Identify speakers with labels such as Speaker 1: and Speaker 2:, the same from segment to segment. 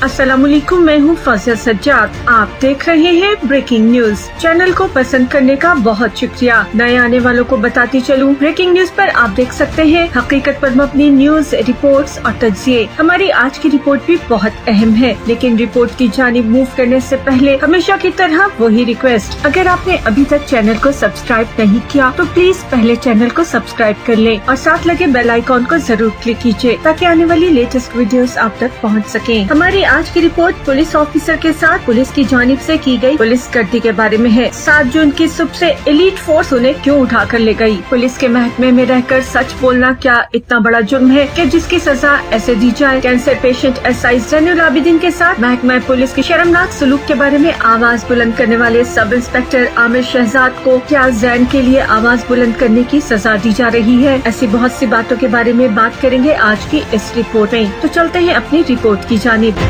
Speaker 1: अस्सलाम वालेकुम, मैं हूँ फजल सज्जाद। आप देख रहे हैं ब्रेकिंग न्यूज। चैनल को पसंद करने का बहुत शुक्रिया। नए आने वालों को बताती चलूँ, ब्रेकिंग न्यूज पर आप देख सकते हैं हकीकत पर मबनी न्यूज, रिपोर्ट्स और तज्जिए। हमारी आज की रिपोर्ट भी बहुत अहम है, लेकिन रिपोर्ट की जानिब मूव करने से पहले हमेशा की तरह वही रिक्वेस्ट, अगर आपने अभी तक चैनल को सब्सक्राइब नहीं किया तो प्लीज पहले चैनल को सब्सक्राइब कर लें और साथ लगे बेल आइकॉन को जरूर क्लिक कीजिए ताकि आने वाली लेटेस्ट वीडियोस आप तक पहुंच सकें। हमारी आज की रिपोर्ट पुलिस ऑफिसर के साथ पुलिस की जानिब से की गई पुलिस गर्दी के बारे में है। 7 जून की सबसे एलीट फोर्स उन्हें क्यों उठा कर ले गई? पुलिस के महकमे में रहकर सच बोलना क्या इतना बड़ा जुर्म है कि जिसकी सजा ऐसे दी जाए? Cancer patient SI Zainul Abidin के साथ महकमा पुलिस की शर्मनाक सलूक के बारे में आवाज बुलंद करने वाले सब इंस्पेक्टर आमिर शहजाद को क्या जैन के लिए आवाज बुलंद करने की सजा दी जा रही है? ऐसी बहुत सी बातों के बारे में बात करेंगे आज की इस रिपोर्ट में। तो चलते हैं अपनी रिपोर्ट की जानिब।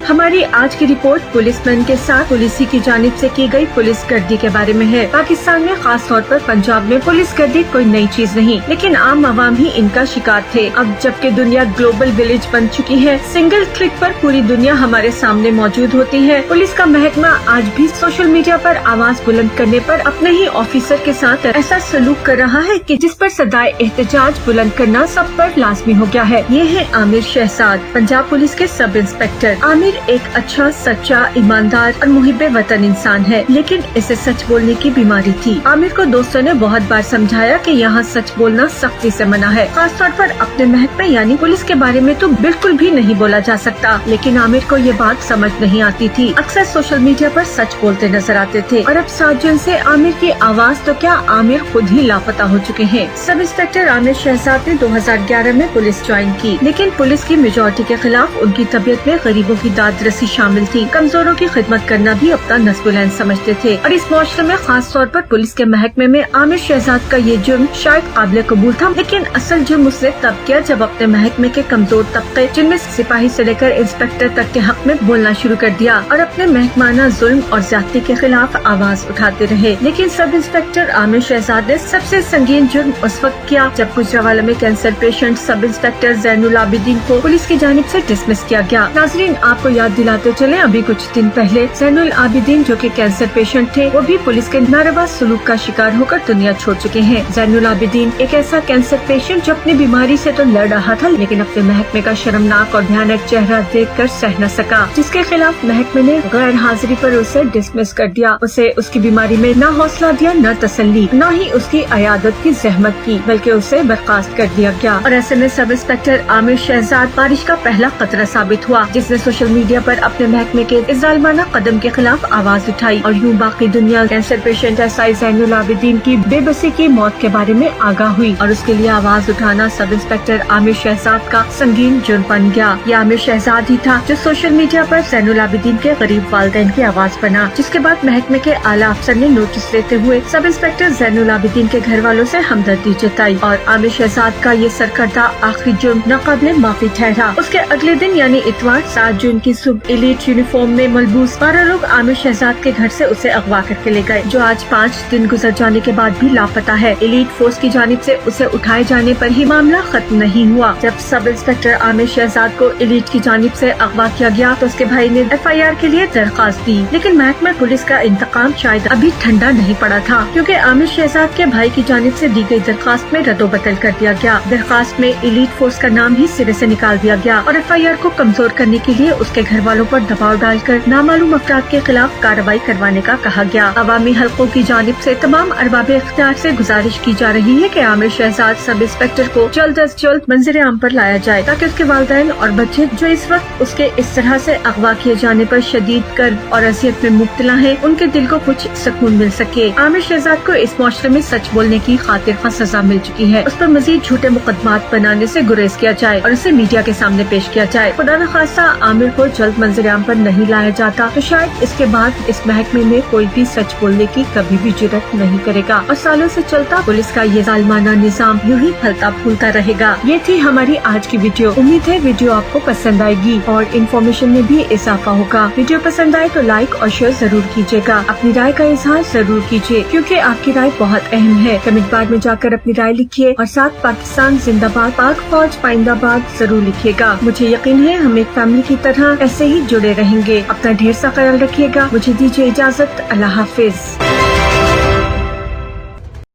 Speaker 1: हमारी आज की रिपोर्ट पुलिसमैन के साथ पुलिस की जानिब से की गई पुलिस गर्दी के बारे में है। पाकिस्तान में खास तौर पर पंजाब में पुलिस गर्दी कोई नई चीज नहीं, लेकिन आम आवाम ही इनका शिकार थे। अब जबकि दुनिया ग्लोबल विलेज बन चुकी है, सिंगल क्लिक पर पूरी दुनिया हमारे सामने मौजूद होती है। पुलिस का महकमा आज भी सोशल मीडिया पर आवाज बुलंद करने पर अपने ही ऑफिसर के साथ ऐसा सलूक कर रहा है कि जिस पर सदाए एहतजाज बुलंद करना सब पर लाजमी हो गया है। ये है आमिर शहजाद, पंजाब पुलिस के सब इंस्पेक्टर। आमिर एक अच्छा, सच्चा, ईमानदार और मुहिब्बे वतन इंसान है, लेकिन इसे सच बोलने की बीमारी थी। आमिर को दोस्तों ने बहुत बार समझाया कि यहाँ सच बोलना सख्ती से मना है, खास तौर पर अपने महकमे यानी पुलिस के बारे में तो बिल्कुल भी नहीं बोला जा सकता। लेकिन आमिर को ये बात समझ नहीं आती थी। अक्सर सोशल मीडिया पर सच बोलते नजर आते थे और अब 7 जून से आमिर की आवाज तो क्या, आमिर खुद ही लापता हो चुके हैं। सब इंस्पेक्टर आमिर शहजाद ने 2011 में पुलिस ज्वाइन की, लेकिन पुलिस की मेजॉरिटी के खिलाफ उनकी तबीयत में गरीबों की दाद रसी शामिल थी। कमजोरों की खिदमत करना भी अपना नस्बुलैन समझते थे और इस माशरे में खास तौर पर पुलिस के महकमे में आमिर शहजाद का ये जुर्म शायद काबिल कबूल था, लेकिन असल जुर्म उसने तब किया जब अपने महकमे के कमजोर तबके, जिनमें सिपाही से लेकर इंस्पेक्टर तक के हक में बोलना शुरू कर दिया और अपने महकमाना जुल्म और ज्यादती के खिलाफ आवाज उठाते रहे। लेकिन सब इंस्पेक्टर आमिर शहजाद ने सबसे संगीन जुर्म उस वक्त किया जब गुजरावाला में cancer patient sub inspector Zainul Abidin को पुलिस की जानिब से डिसमिस किया गया। नाज़रीन, आपको याद दिलाते चले, अभी कुछ दिन पहले ज़ैनुल आबिदीन जो कि कैंसर पेशेंट थे, वो भी पुलिस के नारवा सलूक का शिकार होकर दुनिया छोड़ चुके हैं। ज़ैनुल आबिदीन एक ऐसा कैंसर पेशेंट जो अपनी बीमारी से तो लड़ रहा था, लेकिन अपने महकमे का शर्मनाक और भयानक चेहरा देखकर सह न सका, जिसके खिलाफ महकमे ने गैर हाजिरी पर उसे डिसमिस कर दिया। उसे उसकी बीमारी में न हौसला दिया, न तसल्ली, न ही उसकी अयादत की जहमत की, बल्कि उसे बर्खास्त कर दिया गया। और ऐसे में सब इंस्पेक्टर आमिर शहजाद बारिश का पहला खतरा साबित हुआ, जिसने सोशल मीडिया पर अपने महकमे के इस जालिमाना कदम के खिलाफ आवाज उठाई और यूं बाकी दुनिया cancer patient SI Zainul Abidin की बेबसी की मौत के बारे में आगाह हुई और उसके लिए आवाज उठाना सब इंस्पेक्टर आमिर शहजाद का संगीन जुर्म बन गया। ये आमिर शहजाद ही था जो सोशल मीडिया पर ज़ैनुल आबिदीन के गरीब वालिदैन की आवाज बना, जिसके बाद महकमे के आला अफसर ने नोटिस लेते हुए सब इंस्पेक्टर ज़ैनुल आबिदीन के घर वालों से हमदर्दी जताई और आमिर शहजाद का ये सरकर्दा आखिरी जुर्म नाकाबिले माफी ठहरा। उसके अगले दिन यानी इतवार 7 जून की सुबह एलीट यूनिफॉर्म में मलबूस 12 लोग आमिर शहजाद के घर से उसे अगवा करके ले गए, जो आज 5 दिन गुजर जाने के बाद भी लापता है। एलीट फोर्स की जानिब से उसे उठाए जाने पर ही मामला खत्म नहीं हुआ। जब सब इंस्पेक्टर आमिर शहजाद को एलीट की जानिब से अगवा किया गया तो उसके भाई ने FIR के लिए दरखास्त दी, लेकिन महकमा पुलिस का इंतकाम शायद अभी ठंडा नहीं पड़ा था, क्योंकि आमिर शहजाद के भाई की जानिब से दी गई दरखास्त में रद्दोबदल कर दिया गया। दरखास्त में एलीट फोर्स का नाम ही सिरे से निकाल दिया गया और FIR को कमजोर करने के लिए उसके घर वालों पर दबाव डालकर नामालूम अफराद के खिलाफ कार्रवाई करवाने का कहा गया। अवामी हलकों की जानिब से तमाम अरबाब इख्तियार से गुजारिश की जा रही है कि आमिर शहजाद सब इंस्पेक्टर को जल्द अज जल्द मंजर आम पर लाया जाए, ताकि उसके वालिदैन और बच्चे जो इस वक्त उसके इस तरह से अगवा किए जाने पर शदीद कर्ब और अजियत में मुब्तला हैं, उनके दिल को कुछ सुकून मिल सके। आमिर शहजाद को इस माशरे में सच बोलने की खातिर खास सजा मिल चुकी है। उस पर मजीद झूठे मुकदमात बनाने से गुरेज किया जाए और उसे मीडिया के सामने पेश किया जाए। खुदा न खास्ता आमिर को जल्द खुद मंजर-ए-आम पर नहीं लाया जाता तो शायद इसके बाद इस महकमे में कोई भी सच बोलने की कभी भी जुर्रत नहीं करेगा और सालों से चलता पुलिस का ये जालिमाना निजाम यूं ही फलता फूलता रहेगा। ये थी हमारी आज की वीडियो। उम्मीद है वीडियो आपको पसंद आएगी और इन्फॉर्मेशन में भी इजाफा होगा। वीडियो पसंद आए तो लाइक और शेयर जरूर कीजिएगा। अपनी राय का इजहार जरूर कीजिए क्योंकि आपकी राय बहुत अहम है। कमेंट बार में जाकर अपनी राय लिखिए और साथ पाकिस्तान जिंदाबाद, पाक फौज पाइंदाबाद जरूर लिखिएगा। मुझे यकीन है हम एक फैमिली की तरह ऐसे ही जुड़े रहेंगे। अपना ढेर सा ख्याल रखिएगा। मुझे दीजिए इजाजत। अल्लाह हाफिज।